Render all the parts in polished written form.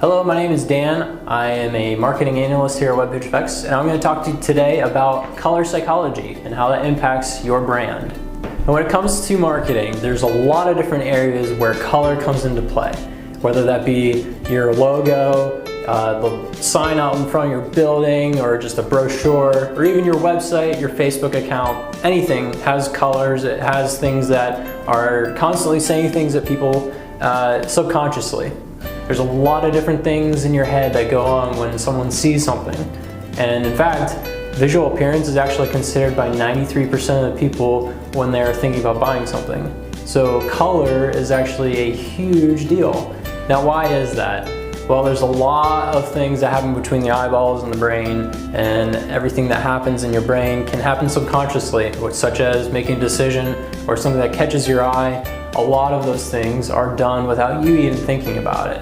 Hello, my name is Dan. I am a marketing analyst here at WebFX, and I'm going to talk to you today about color psychology and how that impacts your brand. And when it comes to marketing, there's a lot of different areas where color comes into play, whether that be your logo, the sign out in front of your building, or just a brochure, or even your website, your Facebook account. Anything has colors. It has things that are constantly saying things that people subconsciously. There's a lot of different things in your head that go on when someone sees something. And in fact, visual appearance is actually considered by 93% of the people when they're thinking about buying something. So color is actually a huge deal. Now, why is that? Well, there's a lot of things that happen between the eyeballs and the brain, and everything that happens in your brain can happen subconsciously, such as making a decision or something that catches your eye. A lot of those things are done without you even thinking about it.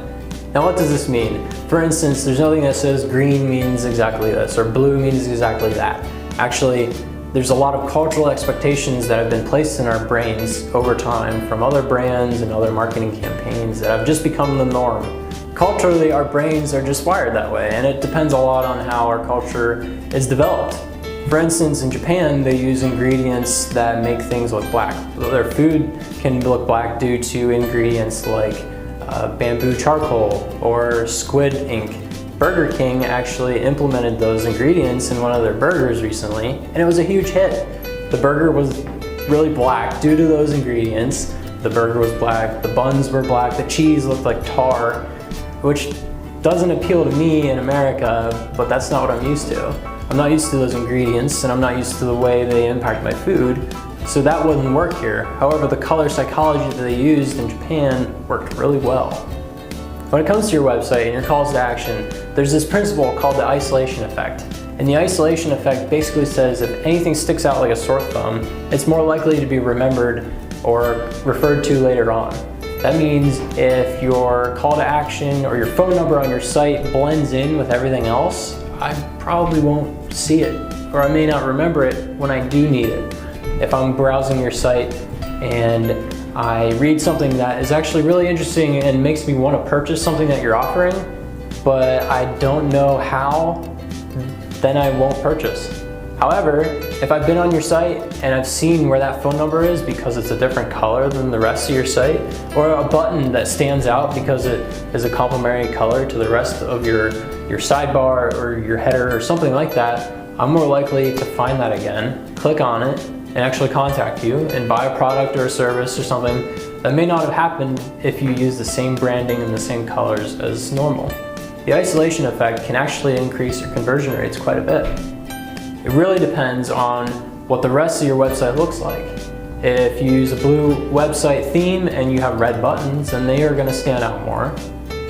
Now, what does this mean? For instance, there's nothing that says green means exactly this or blue means exactly that. Actually, there's a lot of cultural expectations that have been placed in our brains over time from other brands and other marketing campaigns that have just become the norm. Culturally, our brains are just wired that way, and it depends a lot on how our culture is developed. For instance, in Japan, they use ingredients that make things look black. Their food can look black due to ingredients like bamboo charcoal or squid ink. Burger King actually implemented those ingredients in one of their burgers recently, and it was a huge hit. The burger was really black due to those ingredients. The burger was black, the buns were black, the cheese looked like tar, which doesn't appeal to me in America, but that's not what I'm used to. I'm not used to those ingredients, and I'm not used to the way they impact my food, so that wouldn't work here. However, the color psychology that they used in Japan worked really well. When it comes to your website and your calls to action, there's this principle called the isolation effect. And the isolation effect basically says if anything sticks out like a sore thumb, it's more likely to be remembered or referred to later on. That means if your call to action or your phone number on your site blends in with everything else, I probably won't see it, or I may not remember it when I do need it. If I'm browsing your site and I read something that is actually really interesting and makes me want to purchase something that you're offering, but I don't know how, then I won't purchase. However, if I've been on your site and I've seen where that phone number is because it's a different color than the rest of your site, or a button that stands out because it is a complementary color to the rest of your sidebar or your header or something like that, I'm more likely to find that again, click on it, and actually contact you and buy a product or a service or something that may not have happened if you use the same branding and the same colors as normal. The isolation effect can actually increase your conversion rates quite a bit. It really depends on what the rest of your website looks like. If you use a blue website theme and you have red buttons, then they are going to stand out more.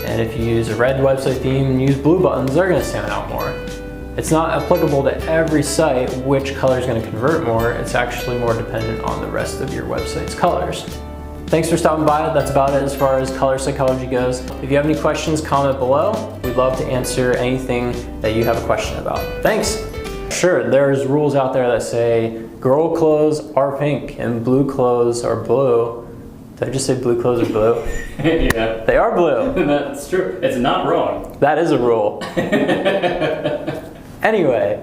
And if you use a red website theme and use blue buttons, they're going to stand out more. It's not applicable to every site which color is going to convert more. It's actually more dependent on the rest of your website's colors. Thanks for stopping by. That's about it as far as color psychology goes. If you have any questions, comment below. We'd love to answer anything that you have a question about. Thanks. Sure, there's rules out there that say girl clothes are pink and blue clothes are blue. Did I just say blue clothes are blue? Yeah. They are blue. That's true. It's not wrong. That is a rule. Anyway,